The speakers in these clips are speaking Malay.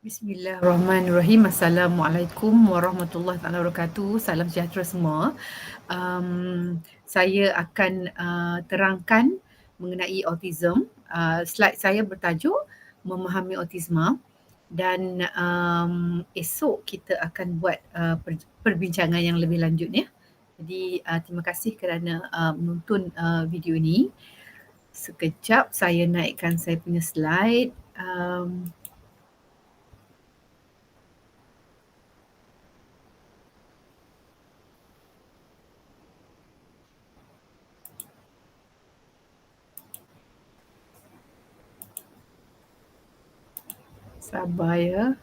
Bismillahirrahmanirrahim. Assalamualaikum warahmatullahi wabarakatuh. Salam sejahtera semua. Saya akan terangkan mengenai autism. Slide saya bertajuk Memahami Autisma dan esok kita akan buat perbincangan yang lebih lanjut ya. Jadi terima kasih kerana menonton video ini. Sekejap saya naikkan saya punya slide. Sabar ya.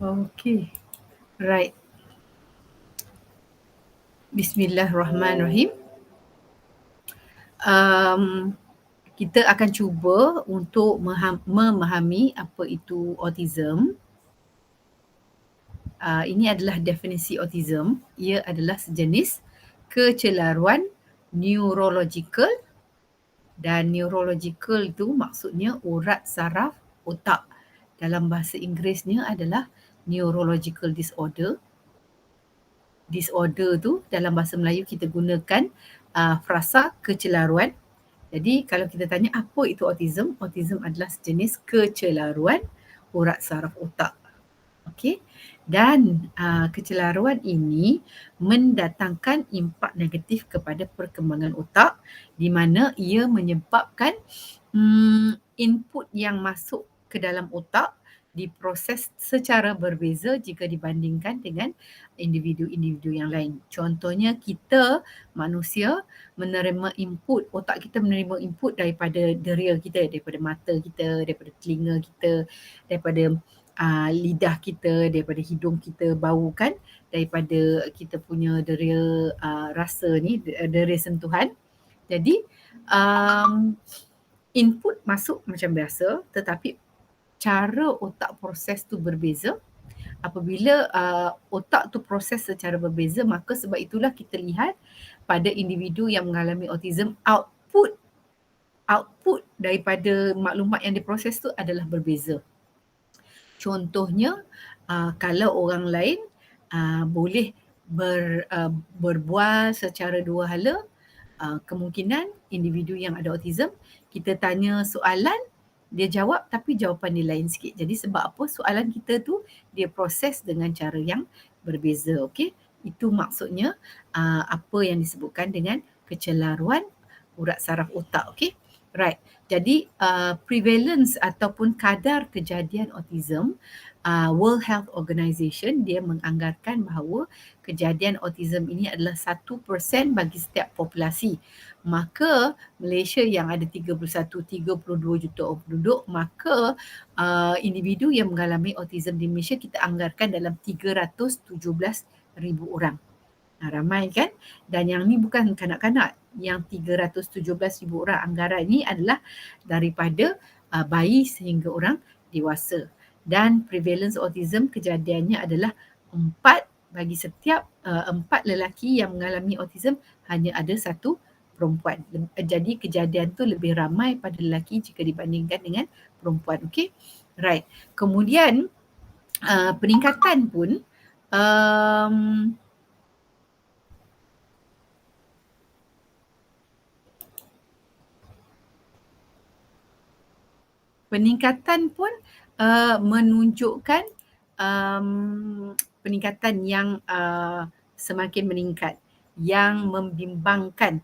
Okay, right. Bismillahirrahmanirrahim. Kita akan cuba untuk memahami apa itu autism. Ini adalah definisi autism. Ia adalah sejenis kecelaruan neurological, dan neurological itu maksudnya urat saraf otak. Dalam bahasa Inggerisnya adalah neurological disorder. Disorder tu dalam bahasa Melayu kita gunakan frasa kecelaruan. Jadi kalau kita tanya apa itu autism, autism adalah sejenis kecelaruan urat saraf otak. Okey. Dan kecelaruan ini mendatangkan impak negatif kepada perkembangan otak di mana ia menyebabkan input yang masuk ke dalam otak diproses secara berbeza jika dibandingkan dengan individu-individu yang lain. Contohnya kita manusia menerima input, otak kita menerima input daripada deria kita, daripada mata kita, daripada telinga kita, daripada lidah kita, daripada hidung kita, bau kan, daripada kita punya deria rasa ni, deria sentuhan. Jadi input masuk macam biasa tetapi cara otak proses tu berbeza. Apabila otak tu proses secara berbeza, maka sebab itulah kita lihat pada individu yang mengalami autism, output daripada maklumat yang diproses tu adalah berbeza. Contohnya kalau orang lain boleh berbual secara dua hala, kemungkinan individu yang ada autism, kita tanya soalan, dia jawab tapi jawapan dia lain sikit. Jadi sebab apa? Soalan kita tu dia proses dengan cara yang berbeza. Okey? Itu maksudnya apa yang disebutkan dengan kecelaruan urat saraf otak. Okey? Right. Jadi prevalence ataupun kadar kejadian autism, World Health Organization dia menganggarkan bahawa kejadian autism ini adalah 1% bagi setiap populasi. Maka Malaysia yang ada 32 juta orang penduduk, maka individu yang mengalami autism di Malaysia kita anggarkan dalam 317,000 orang. Ramai kan? Dan yang ni bukan kanak-kanak. Yang 317,000 orang anggaran ni adalah daripada bayi sehingga orang dewasa. Dan prevalence autism kejadiannya adalah 4 bagi setiap 4 lelaki yang mengalami autism hanya ada 1 perempuan. Jadi kejadian tu lebih ramai pada lelaki jika dibandingkan dengan perempuan. Okay? Right. Kemudian peningkatan pun menunjukkan peningkatan yang semakin meningkat, yang membimbangkan.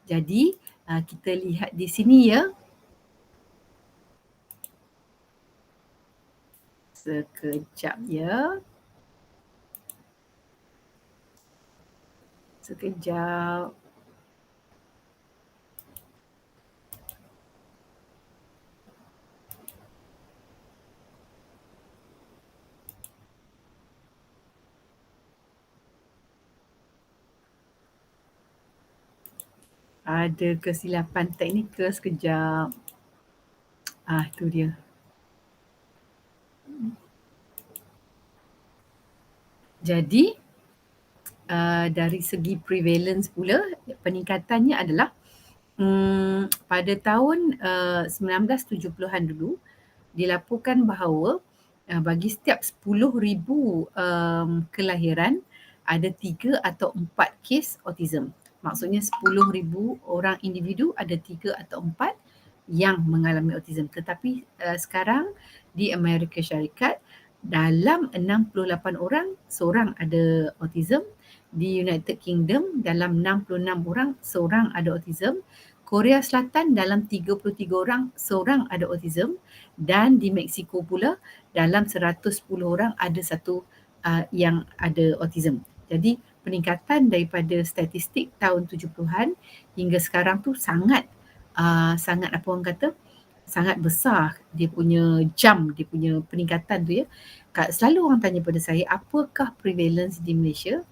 Jadi kita lihat di sini ya. Sekejap ya. Sekejap. Ada kesilapan teknikal sekejap. Tu dia. Jadi dari segi prevalence pula, peningkatannya adalah pada tahun 1970-an dulu dilaporkan bahawa bagi setiap 10,000 kelahiran ada 3 atau 4 kes autism. Maksudnya 10,000 orang individu ada 3 atau 4 yang mengalami autism. Tetapi sekarang di Amerika Syarikat dalam 68 orang seorang ada autism. Di United Kingdom dalam 66 orang seorang ada autism. Korea Selatan dalam 33 orang seorang ada autism, dan di Mexico pula dalam 110 orang ada satu yang ada autism. Jadi peningkatan daripada statistik tahun 70-an hingga sekarang tu sangat apa orang kata, sangat besar dia punya dia punya peningkatan tu ya. Selalu orang tanya pada saya, apakah prevalence di Malaysia?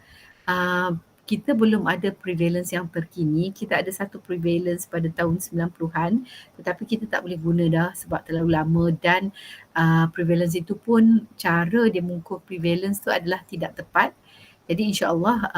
Kita belum ada prevalence yang terkini. Kita ada satu prevalence pada tahun 90-an, tetapi kita tak boleh guna dah sebab terlalu lama, dan prevalence itu pun cara dia mengukur prevalence tu adalah tidak tepat. Jadi insya-Allah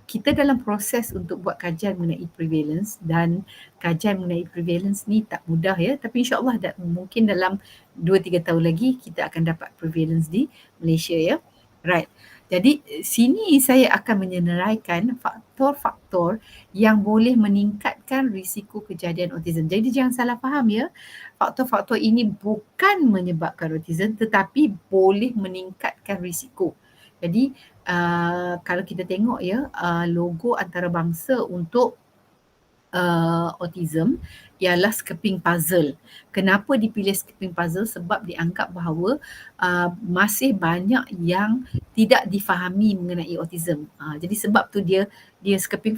kita dalam proses untuk buat kajian mengenai prevalence, dan kajian mengenai prevalence ni tak mudah ya, tapi insya-Allah mungkin dalam 2-3 tahun lagi kita akan dapat prevalence di Malaysia ya. Right. Jadi sini saya akan menyenaraikan faktor-faktor yang boleh meningkatkan risiko kejadian autism. Jadi jangan salah faham ya. Faktor-faktor ini bukan menyebabkan autism tetapi boleh meningkatkan risiko. Jadi kalau kita tengok ya, logo antarabangsa untuk autism ialah skipping puzzle. Kenapa dipilih skipping puzzle? Sebab dianggap bahawa masih banyak yang tidak difahami mengenai autism. Jadi sebab tu dia skipping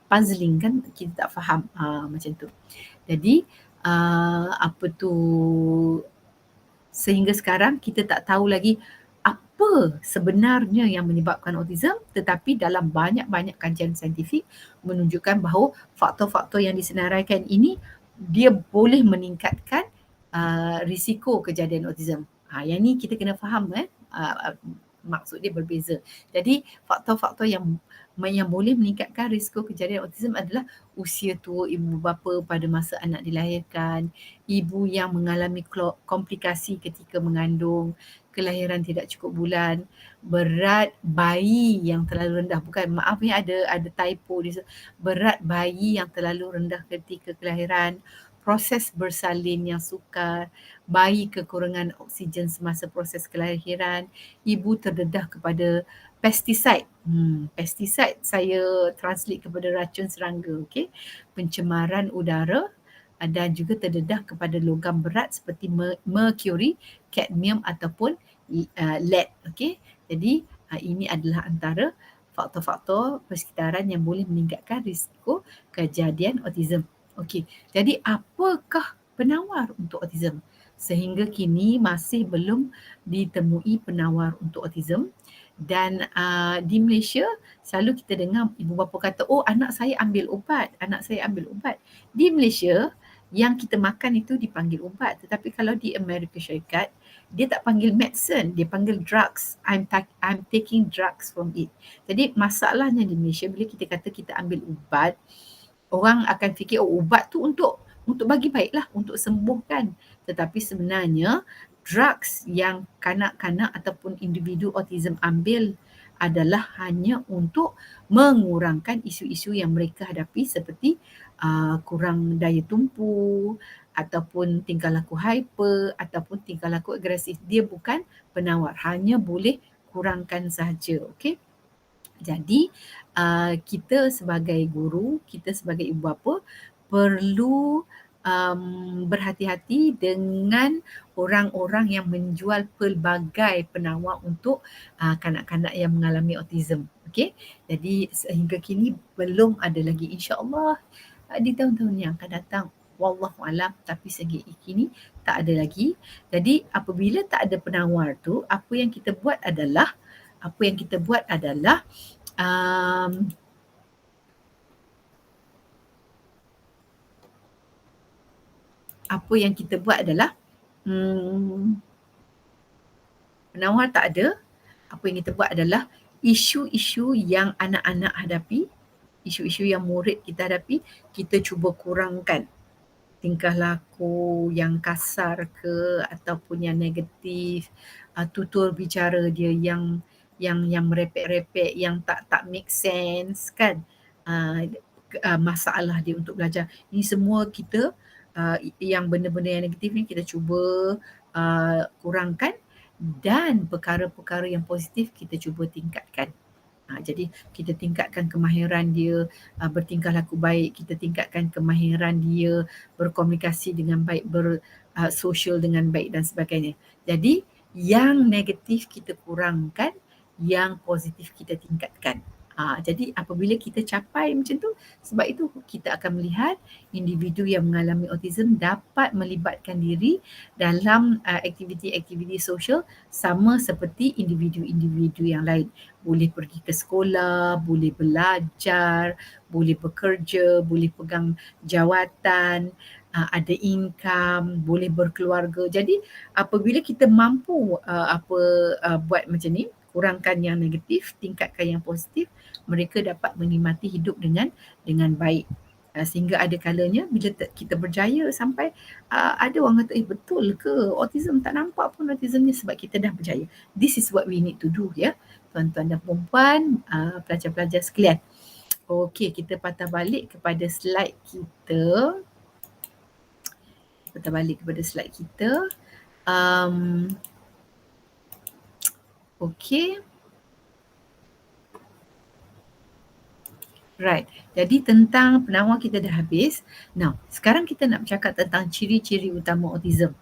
puzzling kan, kita tak faham macam tu. Jadi sehingga sekarang kita tak tahu lagi apa sebenarnya yang menyebabkan autism, tetapi dalam banyak-banyak kajian saintifik menunjukkan bahawa faktor-faktor yang disenaraikan ini dia boleh meningkatkan risiko kejadian autism. Yang ni kita kena faham maksud dia berbeza. Jadi faktor-faktor yang boleh meningkatkan risiko kejadian autism adalah usia tua ibu bapa pada masa anak dilahirkan, ibu yang mengalami komplikasi ketika mengandung, kelahiran tidak cukup bulan, berat bayi yang terlalu rendah. Maaf ya, ada typo di situ. Berat bayi yang terlalu rendah ketika kelahiran, proses bersalin yang sukar, bayi kekurangan oksigen semasa proses kelahiran, ibu terdedah kepada pesticide. Pesticide saya translate kepada racun serangga, okey. Pencemaran udara, dan juga terdedah kepada logam berat seperti mercury, kadmium ataupun lead. Okey. Jadi ini adalah antara faktor-faktor persekitaran yang boleh meningkatkan risiko kejadian autism. Okey. Jadi apakah penawar untuk autism? Sehingga kini masih belum ditemui penawar untuk autism, dan di Malaysia selalu kita dengar ibu bapa kata, oh anak saya ambil ubat. Di Malaysia yang kita makan itu dipanggil ubat, tetapi kalau di Amerika Syarikat dia tak panggil medicine, dia panggil drugs. I'm taking drugs from it. Jadi masalahnya di Malaysia bila kita kata kita ambil ubat, orang akan fikir ubat tu untuk bagi baiklah, untuk sembuhkan. Tetapi sebenarnya drugs yang kanak-kanak ataupun individu autism ambil adalah hanya untuk mengurangkan isu-isu yang mereka hadapi seperti kurang daya tumpu ataupun tingkah laku hyper ataupun tingkah laku agresif. Dia bukan penawar, hanya boleh kurangkan sahaja. Okey. Jadi kita sebagai guru, kita sebagai ibu bapa perlu berhati-hati dengan orang-orang yang menjual pelbagai penawar untuk kanak-kanak yang mengalami autism. Okey. Jadi sehingga kini belum ada lagi, insya-Allah di tahun-tahun yang akan datang, wallahualam, tapi sehingga kini tak ada lagi. Jadi apabila tak ada penawar tu, apa yang kita buat adalah apa yang kita buat adalah penawar tak ada. Apa yang kita buat adalah isu-isu yang anak-anak hadapi, isu-isu yang murid kita hadapi, kita cuba kurangkan tingkah laku yang kasar ke ataupun yang negatif, tutur bicara dia yang merepek-repek, yang tak make sense kan. Uh, Masalah dia untuk belajar. Ini semua kita yang benda-benda yang negatif ni kita cuba kurangkan dan perkara-perkara yang positif kita cuba tingkatkan. Jadi kita tingkatkan kemahiran dia bertingkah laku baik, kita tingkatkan kemahiran dia berkomunikasi dengan baik, bersosial dengan baik dan sebagainya. Jadi yang negatif kita kurangkan, yang positif kita tingkatkan. Jadi apabila kita capai macam tu, sebab itu kita akan melihat individu yang mengalami autism dapat melibatkan diri dalam aktiviti-aktiviti sosial sama seperti individu-individu yang lain. Boleh pergi ke sekolah, boleh belajar, boleh bekerja, boleh pegang jawatan, ada income, boleh berkeluarga. Jadi apabila kita mampu buat macam ni, kurangkan yang negatif, tingkatkan yang positif, mereka dapat menikmati hidup dengan baik. Sehingga ada kalanya bila kita berjaya sampai ada orang kata betul ke autism, tak nampak pun autism ni, sebab kita dah berjaya. This is what we need to do ya, tuan-tuan dan puan-puan, pelajar-pelajar sekalian. Okey, kita patah balik kepada slide kita. Okey. Right. Jadi tentang penawar kita dah habis. Now, sekarang kita nak bercakap tentang ciri-ciri utama autism.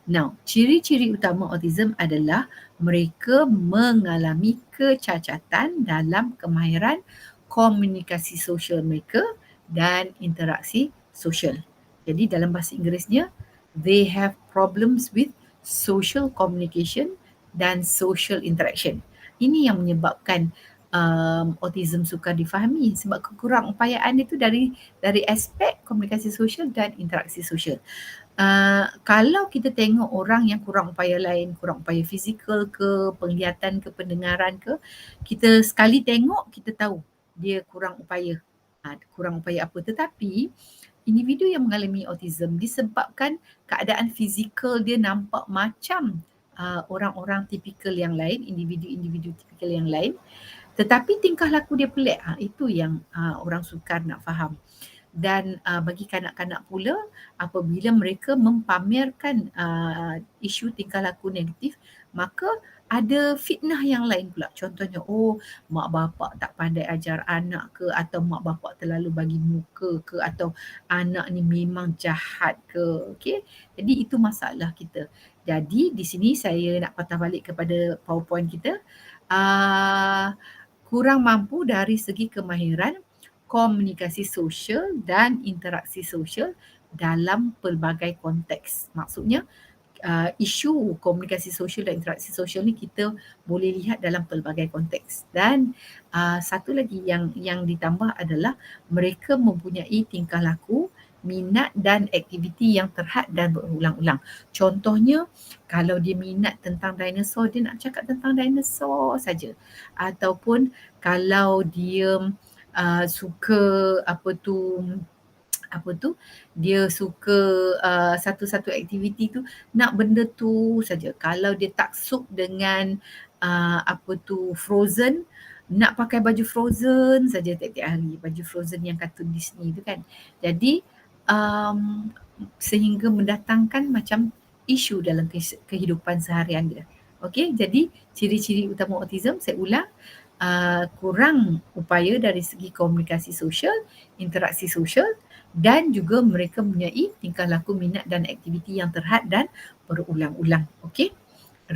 Now, ciri-ciri utama autism adalah mereka mengalami kecacatan dalam kemahiran komunikasi sosial mereka dan interaksi sosial. Jadi dalam bahasa Inggerisnya, they have problems with social communication dan social interaction. Ini yang menyebabkan autism sukar difahami, sebab kekurangupayaan itu dari aspek komunikasi sosial dan interaksi sosial. Kalau kita tengok orang yang kurang upaya lain, kurang upaya fizikal ke, penglihatan ke, pendengaran ke, kita sekali tengok kita tahu dia kurang upaya. Kurang upaya apa, tetapi individu yang mengalami autism disebabkan keadaan fizikal dia nampak macam orang-orang tipikal yang lain, individu-individu tipikal yang lain, tetapi tingkah laku dia pelik. Itu yang orang sukar nak faham. Dan bagi kanak-kanak pula, apabila mereka mempamerkan isu tingkah laku negatif, maka ada fitnah yang lain pula. Contohnya, mak bapak tak pandai ajar anak ke, atau mak bapak terlalu bagi muka ke, atau anak ni memang jahat ke. Okay? Jadi itu masalah kita. Jadi di sini saya nak patah balik kepada PowerPoint kita. Kurang mampu dari segi kemahiran komunikasi sosial dan interaksi sosial dalam pelbagai konteks. Maksudnya isu komunikasi sosial dan interaksi sosial ni kita boleh lihat dalam pelbagai konteks. Dan satu lagi yang ditambah adalah mereka mempunyai tingkah laku, minat dan aktiviti yang terhad dan berulang-ulang. Contohnya, kalau dia minat tentang dinosaur, dia nak cakap tentang dinosaur saja. Ataupun kalau dia suka dia suka satu-satu aktiviti tu, nak benda tu saja. Kalau dia taksub dengan Frozen, nak pakai baju Frozen saja tiap-tiap hari, baju Frozen yang kartun Disney tu kan. Jadi sehingga mendatangkan macam isu dalam kehidupan seharian dia. Okey, jadi ciri-ciri utama autism, saya ulang, kurang upaya dari segi komunikasi sosial, interaksi sosial, dan juga mereka mempunyai tingkah laku, minat dan aktiviti yang terhad dan berulang-ulang. Okey,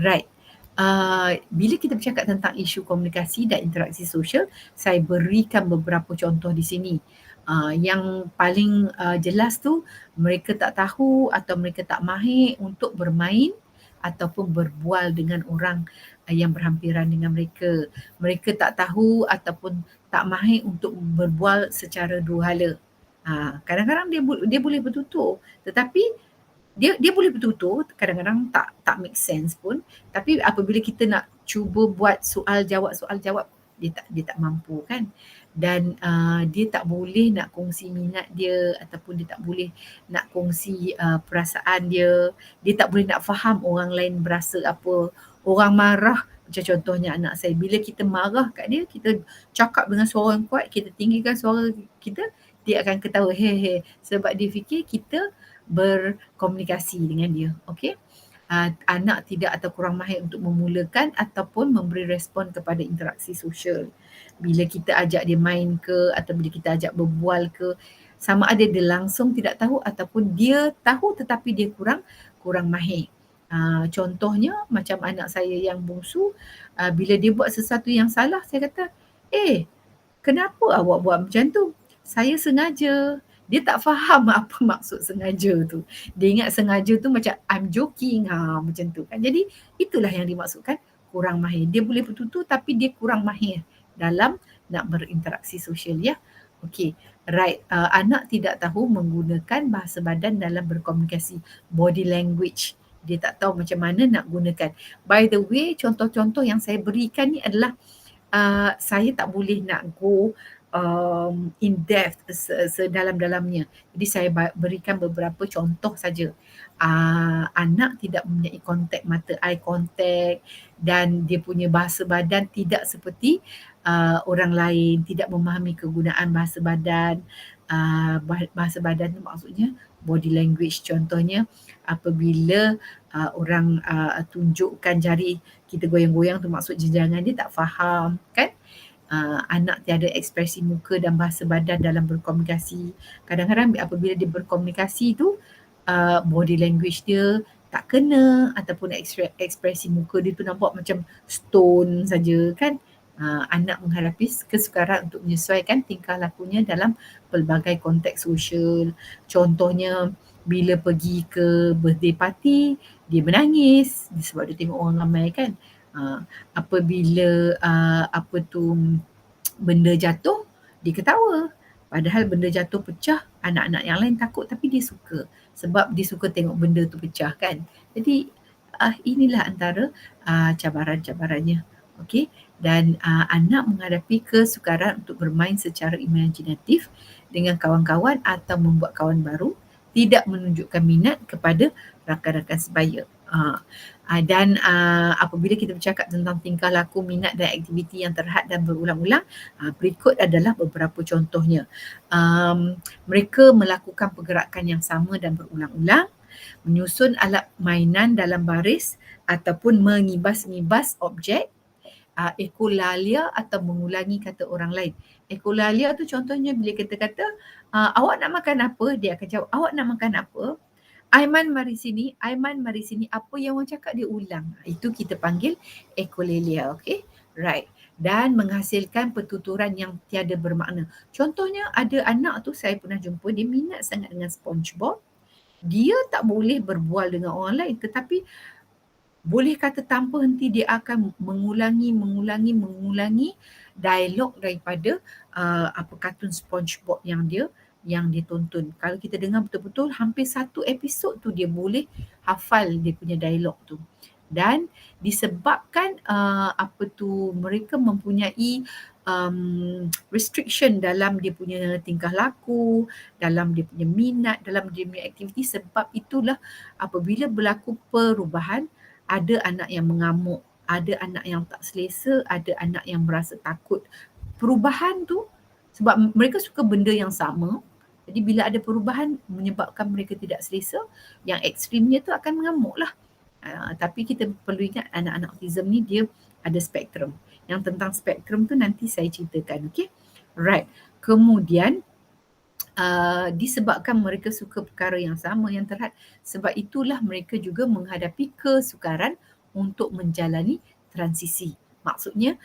right. Bila kita bercakap tentang isu komunikasi dan interaksi sosial, saya berikan beberapa contoh di sini. Yang paling jelas tu, mereka tak tahu atau mereka tak mahir untuk bermain ataupun berbual dengan orang yang berhampiran dengan mereka. Mereka tak tahu ataupun tak mahir untuk berbual secara dua hala. Kadang-kadang dia boleh bertutur, tetapi dia boleh bertutur, kadang-kadang tak make sense pun, tapi apabila kita nak cuba buat soal jawab, dia tak mampu kan. Dan dia tak boleh nak kongsi minat dia, ataupun dia tak boleh nak kongsi perasaan dia. Dia tak boleh nak faham orang lain berasa apa. Orang marah, macam contohnya anak saya, bila kita marah kat dia, kita cakap dengan suara yang kuat, kita tinggikan suara kita, dia akan ketawa he sebab dia fikir kita berkomunikasi dengan dia. Okey. Anak tidak atau kurang mahir untuk memulakan ataupun memberi respon kepada interaksi sosial. Bila kita ajak dia main ke, atau bila kita ajak berbual ke, sama ada dia langsung tidak tahu ataupun dia tahu tetapi dia kurang mahir. Contohnya macam anak saya yang bungsu, bila dia buat sesuatu yang salah, saya kata, kenapa awak buat macam tu? Saya sengaja. Dia tak faham apa maksud sengaja tu. Dia ingat sengaja tu macam I'm joking, macam tu kan. Jadi itulah yang dimaksudkan kurang mahir. Dia boleh bertutur tapi dia kurang mahir dalam nak berinteraksi sosial ya. Okey, right. Anak tidak tahu menggunakan bahasa badan dalam berkomunikasi, body language. Dia tak tahu macam mana nak gunakan. By the way, contoh-contoh yang saya berikan ni adalah saya tak boleh nak go in depth sedalam-dalamnya. Jadi saya berikan beberapa contoh saja. Anak tidak mempunyai kontak mata, eye contact, dan dia punya bahasa badan tidak seperti orang lain, tidak memahami kegunaan bahasa badan. Bahasa badan tu maksudnya body language. Contohnya apabila orang tunjukkan jari, kita goyang-goyang tu maksud jenjangan, dia tak faham kan. Anak tiada ekspresi muka dan bahasa badan dalam berkomunikasi. Kadang-kadang apabila dia berkomunikasi tu, body language dia tak kena, ataupun ekspresi muka dia tu nampak macam stone saja kan. Anak menghadapi kesukaran untuk menyesuaikan tingkah lakunya dalam pelbagai konteks sosial. Contohnya bila pergi ke birthday party, dia menangis sebab dia tengok orang ramai kan. Apabila benda jatuh, dia ketawa. Padahal benda jatuh pecah, anak-anak yang lain takut tapi dia suka. Sebab dia suka tengok benda tu pecah kan. Jadi inilah antara cabaran-cabarannya. Okey. Dan anak menghadapi kesukaran untuk bermain secara imajinatif dengan kawan-kawan atau membuat kawan baru, tidak menunjukkan minat kepada rakan-rakan sebaya. Dan apabila kita bercakap tentang tingkah laku, minat dan aktiviti yang terhad dan berulang-ulang, berikut adalah beberapa contohnya. Mereka melakukan pergerakan yang sama dan berulang-ulang, menyusun alat mainan dalam baris ataupun mengibas-ngibas objek, ekolalia atau mengulangi kata orang lain. Ekolalia tu contohnya bila kita kata, awak nak makan apa? Dia akan jawab, awak nak makan apa? Aiman mari sini, Aiman mari sini. Apa yang orang cakap dia ulang. Itu kita panggil ekolalia, okay? Right. Dan menghasilkan pertuturan yang tiada bermakna. Contohnya ada anak tu saya pernah jumpa, dia minat sangat dengan SpongeBob. Dia tak boleh berbual dengan orang lain, tetapi boleh kata tanpa henti dia akan mengulangi dialog daripada kartun SpongeBob yang dia tonton. Kalau kita dengar betul-betul hampir satu episod tu dia boleh hafal dia punya dialog tu. Dan disebabkan mereka mempunyai restriction dalam dia punya tingkah laku, dalam dia punya minat, dalam dia punya aktiviti. Sebab itulah apabila berlaku perubahan, ada anak yang mengamuk, ada anak yang tak selesa, ada anak yang merasa takut. Perubahan tu sebab mereka suka benda yang sama. Jadi bila ada perubahan menyebabkan mereka tidak selesa, yang ekstrimnya tu akan mengamuk lah. Tapi kita perlu ingat anak-anak autism ni dia ada spektrum. Yang tentang spektrum tu nanti saya ceritakan. Okay? Right. Kemudian disebabkan mereka suka perkara yang sama, yang terhad, sebab itulah mereka juga menghadapi kesukaran untuk menjalani transisi. Maksudnya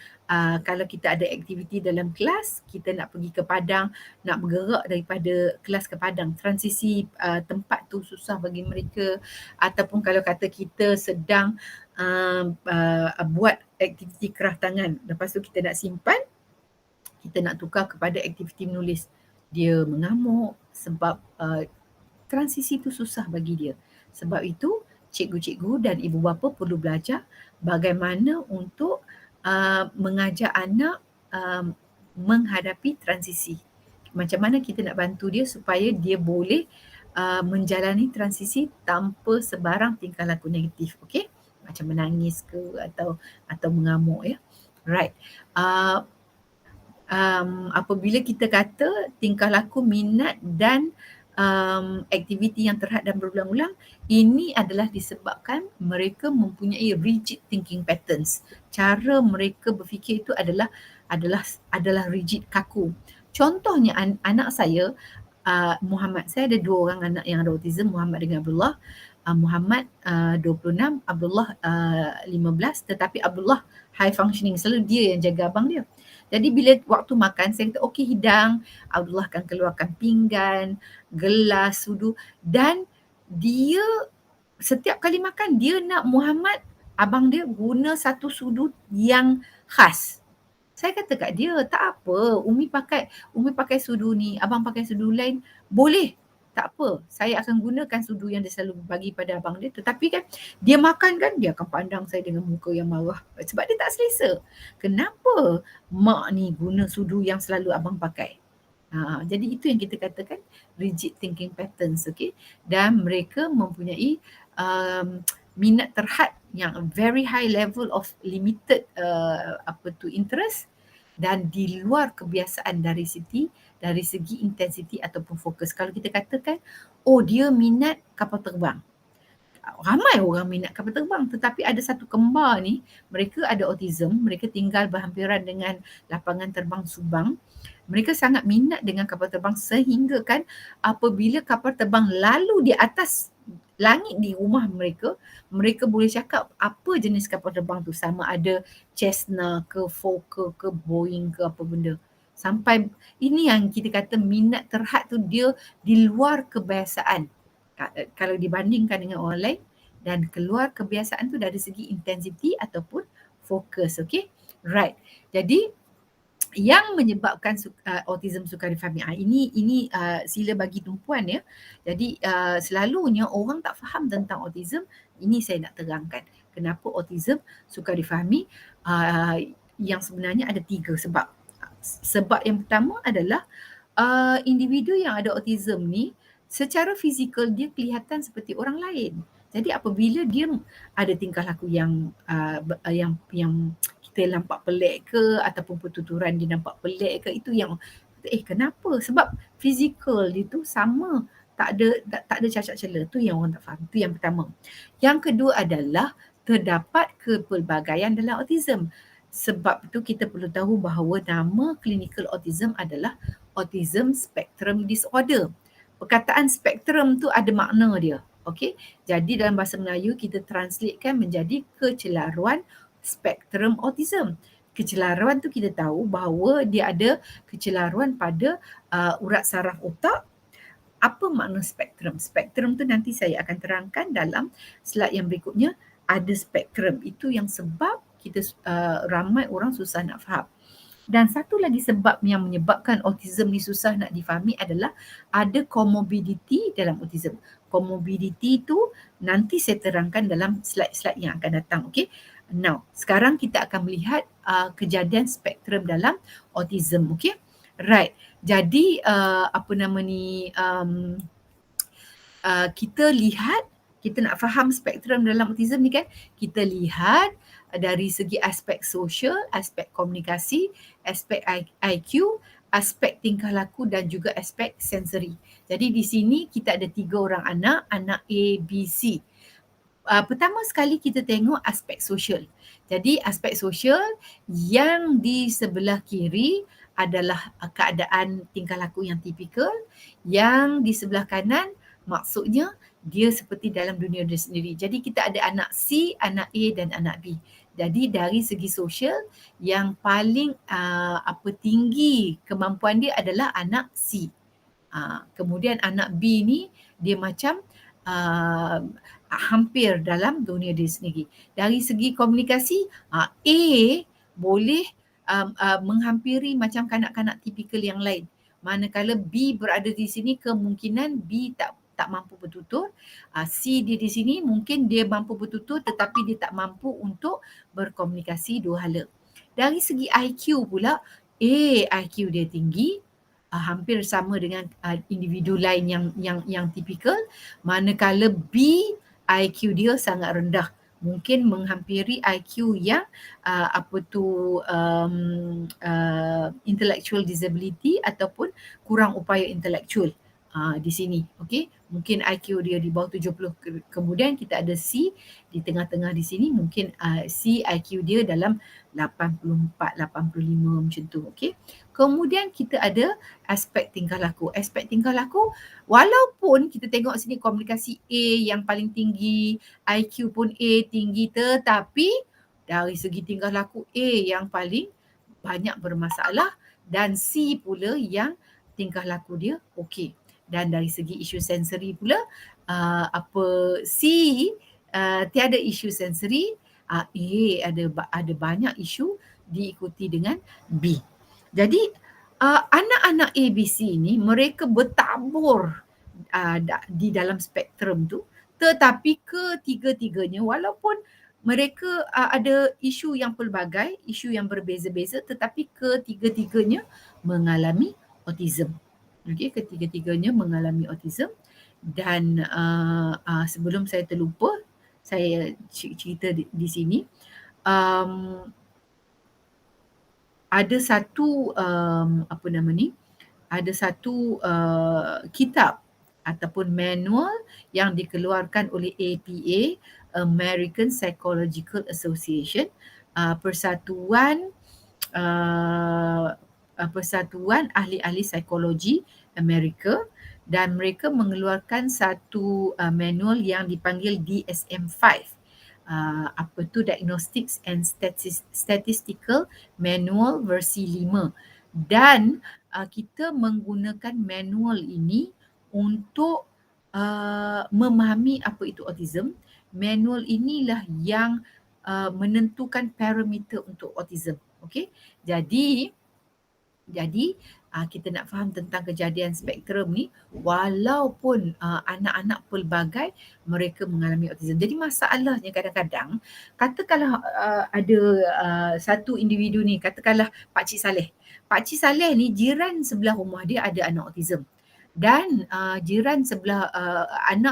kalau kita ada aktiviti dalam kelas, kita nak pergi ke padang, nak bergerak daripada kelas ke padang, transisi tempat tu susah bagi mereka. Ataupun kalau kata kita sedang buat aktiviti kerah tangan, lepas tu kita nak simpan, kita nak tukar kepada aktiviti menulis, dia mengamuk sebab transisi itu susah bagi dia. Sebab itu cikgu-cikgu dan ibu bapa perlu belajar bagaimana untuk mengajar anak menghadapi transisi. Macam mana kita nak bantu dia supaya dia boleh menjalani transisi tanpa sebarang tingkah laku negatif, okey? Macam menangis ke atau mengamuk, ya. Right. Apabila kita kata tingkah laku, minat dan aktiviti yang terhad dan berulang-ulang, ini adalah disebabkan mereka mempunyai rigid thinking patterns. Cara mereka berfikir itu adalah rigid, kaku. Contohnya anak saya, Muhammad. Saya ada 2 orang anak yang ada autism, Muhammad dengan Abdullah. Muhammad 26, Abdullah 15, tetapi Abdullah high functioning, selalu dia yang jaga abang dia. Jadi bila waktu makan, saya kata okey hidang, Abdullah akan keluarkan pinggan, gelas, sudu, dan dia setiap kali makan dia nak Muhammad, abang dia, guna satu sudu yang khas. Saya kata kat dia, tak apa, Umi pakai sudu ni, abang pakai sudu lain, boleh. Tak apa, saya akan gunakan sudu yang dia selalu bagi pada abang dia. Tetapi kan, dia makan kan, dia akan pandang saya dengan muka yang marah. Sebab dia tak selesa. Kenapa mak ni guna sudu yang selalu abang pakai? Jadi itu yang kita katakan rigid thinking patterns, okay? Dan mereka mempunyai minat terhad yang very high level of limited interest dan di luar kebiasaan dari segi intensity ataupun fokus. Kalau kita katakan, oh dia minat kapal terbang. Ramai orang minat kapal terbang, tetapi ada satu kembar ni, mereka ada autism, mereka tinggal berhampiran dengan lapangan terbang Subang. Mereka sangat minat dengan kapal terbang sehingga kan apabila kapal terbang lalu di atas langit di rumah mereka, mereka boleh cakap apa jenis kapal terbang tu, sama ada Cessna ke Fokker ke Boeing ke apa benda. Sampai ini yang kita kata minat terhad tu dia di luar kebiasaan. Kalau dibandingkan dengan orang lain, dan keluar kebiasaan tu dari segi intensity ataupun fokus, okay? Right. Jadi yang menyebabkan autism sukar difahami, ini sila bagi tumpuan, ya. Jadi selalunya orang tak faham tentang autism. Ini saya nak terangkan kenapa autism sukar difahami. Yang sebenarnya ada 3 sebab. Sebab yang pertama adalah individu yang ada autism ni secara fizikal dia kelihatan seperti orang lain. Jadi apabila dia ada tingkah laku yang kita nampak pelik ke ataupun pertuturan dia nampak pelik ke, itu yang kenapa? Sebab fizikal dia tu sama, tak ada cacat celah. Tu yang orang tak faham. Tu yang pertama. Yang kedua adalah terdapat kepelbagaian dalam autism. Sebab itu kita perlu tahu bahawa nama clinical autism adalah autism spectrum disorder. Perkataan spektrum tu ada makna dia. Okey. Jadi dalam bahasa Melayu kita translatekan menjadi kecelaruan spektrum autism. Kecelaruan tu kita tahu bahawa dia ada kecelaruan pada urat saraf otak. Apa makna spektrum? Spektrum tu nanti saya akan terangkan dalam slide yang berikutnya. Ada spektrum. Itu yang sebab kita ramai orang susah nak faham. Dan satu lagi sebab yang menyebabkan autism ni susah nak difahami adalah ada comorbidity dalam autism. Comorbidity tu nanti saya terangkan dalam slide-slide yang akan datang. Okay. Now, sekarang kita akan melihat kejadian spektrum dalam autism. Okay. Right. Jadi kita lihat, kita nak faham spektrum dalam autism ni kan, kita lihat dari segi aspek sosial, aspek komunikasi, aspek IQ, aspek tingkah laku dan juga aspek sensori. Jadi di sini kita ada 3 orang anak A, B, C. Pertama sekali kita tengok aspek sosial. Jadi aspek sosial yang di sebelah kiri adalah keadaan tingkah laku yang tipikal, yang di sebelah kanan maksudnya dia seperti dalam dunia dia sendiri. Jadi kita ada anak C, anak A dan anak B. Jadi dari segi sosial yang paling tinggi kemampuan dia adalah anak C. Kemudian anak B ni dia macam hampir dalam dunia dia sendiri. Dari segi komunikasi, A boleh menghampiri macam kanak-kanak tipikal yang lain. Manakala B berada di sini, kemungkinan B tak mampu bertutur. C dia di sini mungkin dia mampu bertutur tetapi dia tak mampu untuk berkomunikasi, dua hala. Dari segi IQ pula, IQ dia tinggi, hampir sama dengan individu lain yang tipikal, manakala B IQ dia sangat rendah, mungkin menghampiri IQ yang intellectual disability ataupun kurang upaya intelektual di sini. Okey, mungkin IQ dia di bawah 70. Kemudian kita ada C di tengah-tengah di sini, mungkin C IQ dia dalam 84, 85 macam tu. Okey. Kemudian kita ada aspek tingkah laku. Aspek tingkah laku, walaupun kita tengok sini komunikasi A yang paling tinggi, IQ pun A tinggi, tetapi dari segi tingkah laku A yang paling banyak bermasalah dan C pula yang tingkah laku dia okey. Dan dari segi isu sensori pula, C tiada isu sensori, A ada banyak isu diikuti dengan B. Jadi anak-anak ABC ni mereka bertabur di dalam spektrum tu, tetapi ketiga-tiganya walaupun mereka ada isu yang pelbagai, isu yang berbeza-beza, tetapi ketiga-tiganya mengalami autism. Okey, ketiga-tiganya mengalami autism. Dan sebelum saya terlupa, saya cerita di sini, ada satu ada satu kitab ataupun manual yang dikeluarkan oleh APA, American Psychological Association, persatuan ahli-ahli psikologi Amerika, dan mereka mengeluarkan satu manual yang dipanggil DSM-5. Diagnostics and Statistical Manual versi 5. Dan kita menggunakan manual ini untuk memahami apa itu autism. Manual inilah yang menentukan parameter untuk autism. Okey. Jadi kita nak faham tentang kejadian spektrum ni, walaupun anak-anak pelbagai mereka mengalami autism. Jadi masalahnya kadang-kadang, katakanlah ada satu individu ni, katakanlah Pakcik Saleh. Pakcik Saleh ni jiran sebelah rumah dia ada anak autism. Dan anak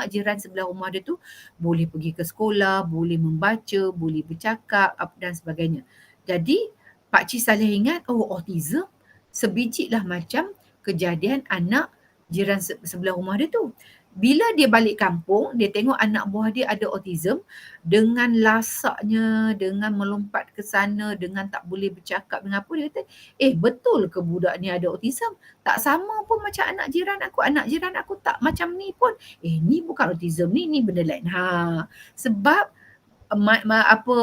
jiran sebelah rumah dia tu boleh pergi ke sekolah, boleh membaca, boleh bercakap dan sebagainya. Jadi Pakcik Saleh ingat, autism sebijiklah macam kejadian anak jiran sebelah rumah dia tu. Bila dia balik kampung, dia tengok anak buah dia ada autism, dengan lasaknya, dengan melompat ke sana, dengan tak boleh bercakap dengan apa, dia kata, betul ke budak ni ada autism? Tak sama pun macam anak jiran aku tak macam ni pun. Ni bukan autism ni benda lain. Sebab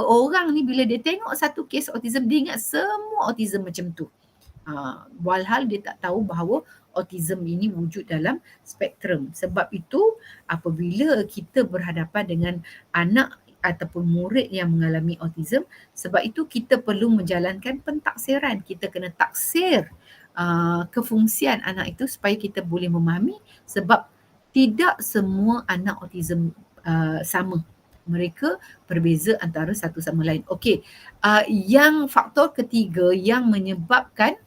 orang ni bila dia tengok satu kes autism, dia ingat semua autism macam tu. Walhal dia tak tahu bahawa autism ini wujud dalam spektrum. Sebab itu apabila kita berhadapan dengan anak ataupun murid yang mengalami autism, sebab itu kita perlu menjalankan pentaksiran. Kita kena taksir kefungsian anak itu supaya kita boleh memahami, sebab tidak semua anak autism sama. Mereka berbeza antara satu sama lain. Okey, yang faktor ketiga yang menyebabkan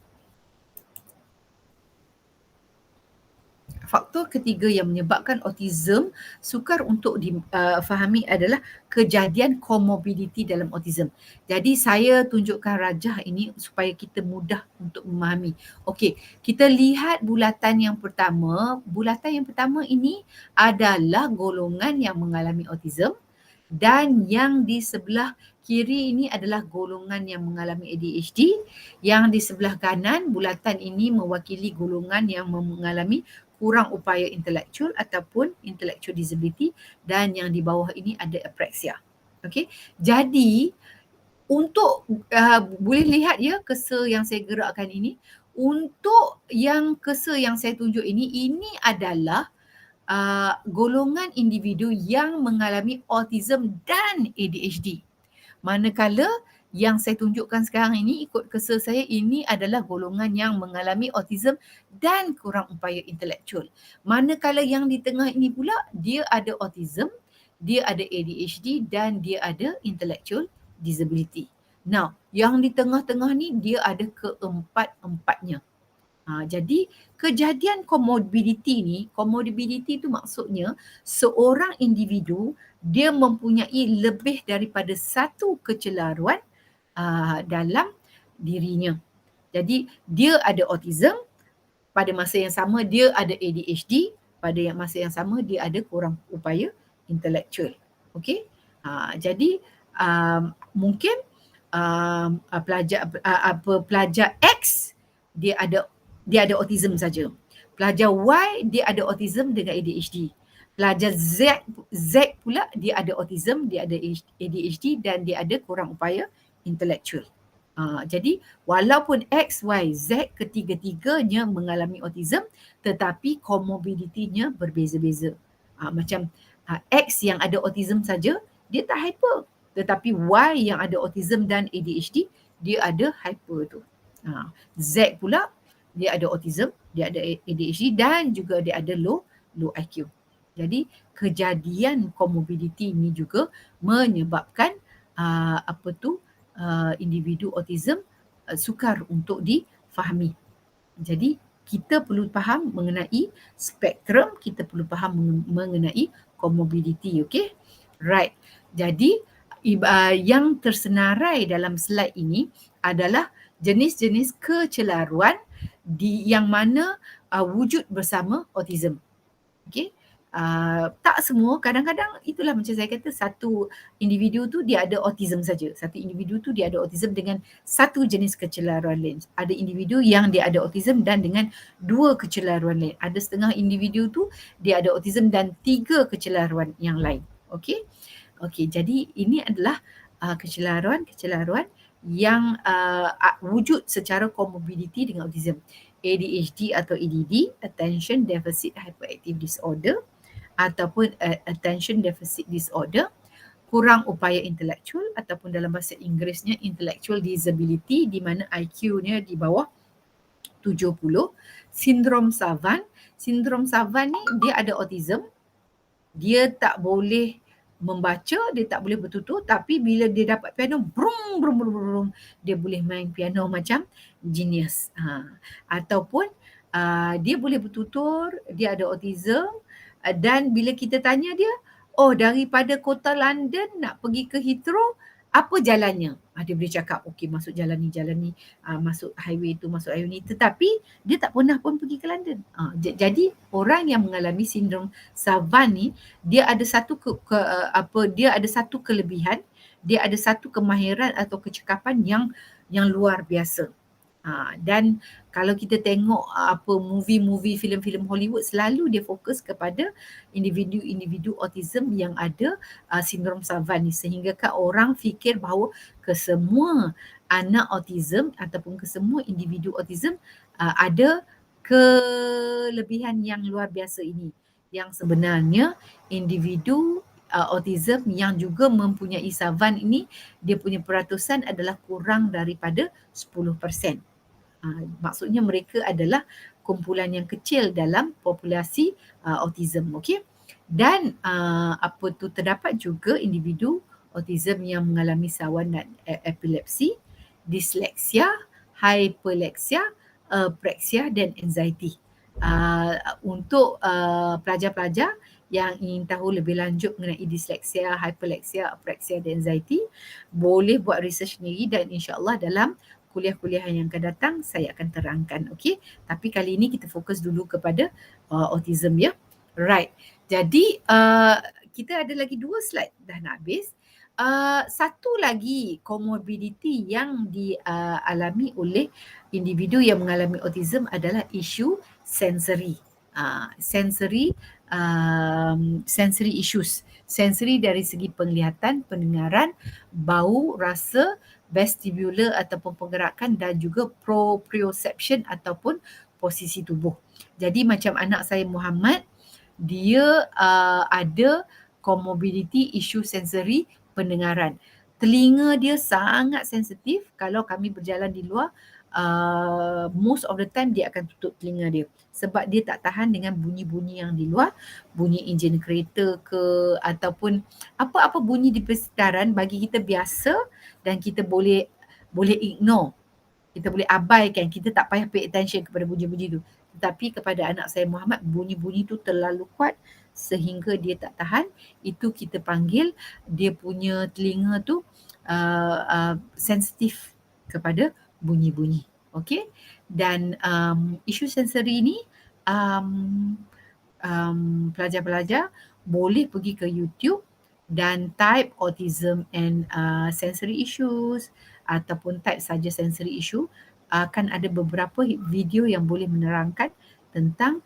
autism sukar untuk difahami adalah kejadian komorbiditi dalam autism. Jadi saya tunjukkan rajah ini supaya kita mudah untuk memahami. Okey, kita lihat bulatan yang pertama. Bulatan yang pertama ini adalah golongan yang mengalami autism, dan yang di sebelah kiri ini adalah golongan yang mengalami ADHD. Yang di sebelah kanan, bulatan ini mewakili golongan yang mengalami kurang upaya intelektual ataupun intellectual disability, dan yang di bawah ini ada apraxia. Okey. Jadi untuk boleh lihat ya cursor yang saya gerakkan ini, untuk yang cursor yang saya tunjuk ini adalah golongan individu yang mengalami autism dan ADHD. Manakala yang saya tunjukkan sekarang ini ikut kesel saya ini adalah golongan yang mengalami autism dan kurang upaya intelektual. Manakala yang di tengah ini pula dia ada autism, dia ada ADHD dan dia ada intellectual disability. Now, yang di tengah-tengah ni dia ada keempat-empatnya. Jadi kejadian comorbidity tu maksudnya seorang individu dia mempunyai lebih daripada satu kecelaruan dalam dirinya. Jadi dia ada autism, pada masa yang sama dia ada ADHD, pada masa yang sama dia ada kurang upaya intelektual. Okey? Jadi mungkin pelajar X dia ada autism saja. Pelajar Y dia ada autism dengan ADHD. Pelajar Z pula dia ada autism, dia ada ADHD dan dia ada kurang upaya intelektual. Jadi walaupun X, Y, Z ketiga-tiganya mengalami autism tetapi komorbiditinya berbeza-beza. Macam X yang ada autism saja dia tak hyper, tetapi Y yang ada autism dan ADHD dia ada hyper tu. Z pula dia ada autism, dia ada ADHD dan juga dia ada low IQ. Jadi kejadian komorbiditi ini juga menyebabkan individu autism sukar untuk difahami. Jadi kita perlu faham mengenai spektrum, kita perlu faham mengenai komorbiditi, okey? Right. Jadi yang tersenarai dalam slide ini adalah jenis-jenis kecelaruan yang mana wujud bersama autism. Okey? Tak semua, kadang-kadang itulah macam saya kata satu individu tu dia ada autism saja. Satu individu tu dia ada autism dengan satu jenis kecelaruan lain. Ada individu yang dia ada autism dan dengan dua kecelaruan lain. Ada setengah individu tu dia ada autism dan tiga kecelaruan yang lain. Okey? Okey, jadi ini adalah kecelaruan yang wujud secara komorbiditi dengan autism. ADHD atau ADD, Attention Deficit Hyperactive Disorder, ataupun attention deficit disorder, kurang upaya intelektual ataupun dalam bahasa Inggerisnya intellectual disability di mana IQ-nya di bawah 70, sindrom Savant. Sindrom Savant ni dia ada autism, dia tak boleh membaca, dia tak boleh bertutur, tapi bila dia dapat piano, brum brum brum brum, dia boleh main piano macam genius. Ataupun dia boleh bertutur, dia ada autism, dan bila kita tanya dia, oh daripada kota London nak pergi ke Heathrow, apa jalannya? Dia boleh cakap, okey masuk jalan ni, masuk highway tu, masuk highway ni. Tetapi dia tak pernah pun pergi ke London. Jadi orang yang mengalami sindrom Savant ni, dia ada satu dia ada satu kelebihan, dia ada satu kemahiran atau kecekapan yang luar biasa. Dan kalau kita tengok movie-movie, filem-filem Hollywood, selalu dia fokus kepada individu-individu autism yang ada sindrom Savant ni, sehingga orang fikir bahawa kesemua anak autism ataupun kesemua individu autism ada kelebihan yang luar biasa ini. Yang sebenarnya individu autism yang juga mempunyai Savant ini, dia punya peratusan adalah kurang daripada 10%. Maksudnya mereka adalah kumpulan yang kecil dalam populasi autism, okey. Dan terdapat juga individu autism yang mengalami sawan dan epilepsi, disleksia, hyperleksia, apreksia dan anxiety. Untuk pelajar-pelajar yang ingin tahu lebih lanjut mengenai disleksia, hyperleksia, apreksia dan anxiety, boleh buat research sendiri dan insya-Allah dalam kuliah-kuliah yang akan datang saya akan terangkan, okey. Tapi kali ini kita fokus dulu kepada autism, ya. Right. Jadi kita ada lagi 2 slide dah nak habis. Satu lagi komorbiditi yang dialami oleh individu yang mengalami autism adalah isu sensory. Sensory issues. Sensory dari segi penglihatan, pendengaran, bau, rasa, vestibular ataupun pergerakan dan juga proprioception ataupun posisi tubuh. Jadi macam anak saya Muhammad, dia ada komorbiditi isu sensory pendengaran. telinga dia sangat sensitif. Kalau kami berjalan di luar, most of the time dia akan tutup telinga dia sebab dia tak tahan dengan bunyi-bunyi yang di luar, bunyi enjin kereta ke ataupun apa-apa bunyi di persekitaran bagi kita biasa dan kita boleh ignore, kita boleh abaikan, kita tak payah pay attention kepada bunyi-bunyi tu. Tetapi kepada anak saya Muhammad, bunyi-bunyi tu terlalu kuat sehingga dia tak tahan. Itu kita panggil dia punya telinga tu sensitif kepada bunyi-bunyi. Okey. Dan isu sensori ni um, pelajar-pelajar boleh pergi ke YouTube dan type autism and sensory issues ataupun type saja sensory issue, akan ada beberapa video yang boleh menerangkan tentang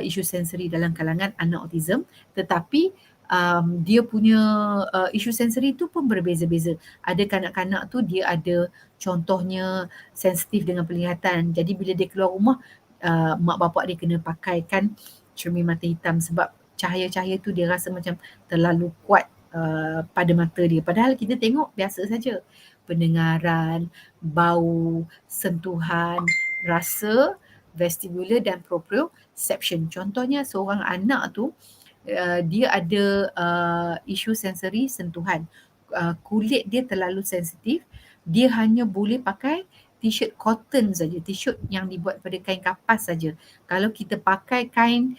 isu sensori dalam kalangan anak autism. Tetapi dia punya isu sensori tu pun berbeza-beza. Ada kanak-kanak tu dia ada contohnya sensitif dengan penglihatan. Jadi bila dia keluar rumah, mak bapak dia kena pakaikan cermin mata hitam sebab cahaya-cahaya tu dia rasa macam terlalu kuat pada mata dia. Padahal kita tengok biasa saja. Pendengaran, bau, sentuhan, rasa, vestibular dan proprioception. Contohnya seorang anak tu dia ada isu sensori sentuhan. Kulit dia terlalu sensitif. Dia hanya boleh pakai t-shirt cotton saja, t-shirt yang dibuat pada kain kapas saja. Kalau kita pakai kain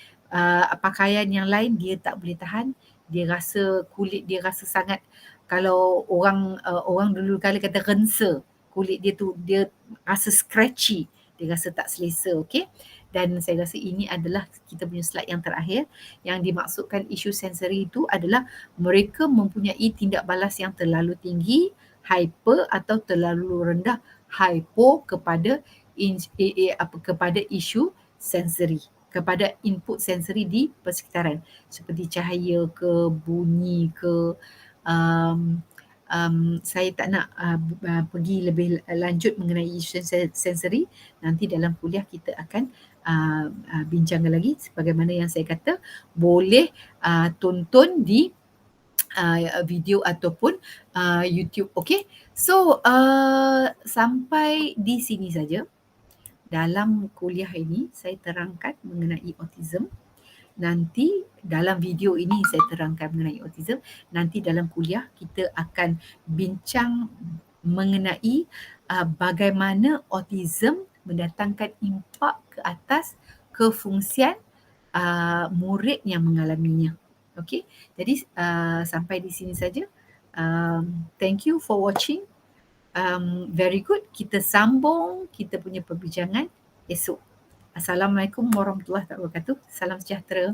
pakaian yang lain, dia tak boleh tahan. Dia rasa kulit dia rasa sangat, kalau orang dulu kali kata rensa, kulit dia tu dia rasa scratchy, dia rasa tak selesa. Okey. Dan saya rasa ini adalah kita punya slide yang terakhir. Yang dimaksudkan isu sensori itu adalah mereka mempunyai tindak balas yang terlalu tinggi, hyper, atau terlalu rendah, hypo, kepada kepada isu sensori, kepada input sensori di persekitaran seperti cahaya ke, bunyi ke. Saya tak nak pergi lebih lanjut mengenai isu sensori. Nanti dalam kuliah kita akan bincangkan lagi. Sebagaimana yang saya kata, boleh tonton di video ataupun YouTube. Okay, so sampai di sini saja. Dalam kuliah ini saya terangkan mengenai autism. Nanti dalam video ini saya terangkan mengenai autism. Nanti dalam kuliah kita akan bincang mengenai bagaimana autism mendatangkan impak ke atas kefungsian murid yang mengalaminya. Okey, jadi sampai di sini saja. Thank you for watching. Very good. Kita sambung kita punya perbincangan esok. Assalamualaikum warahmatullahi wabarakatuh. Salam sejahtera.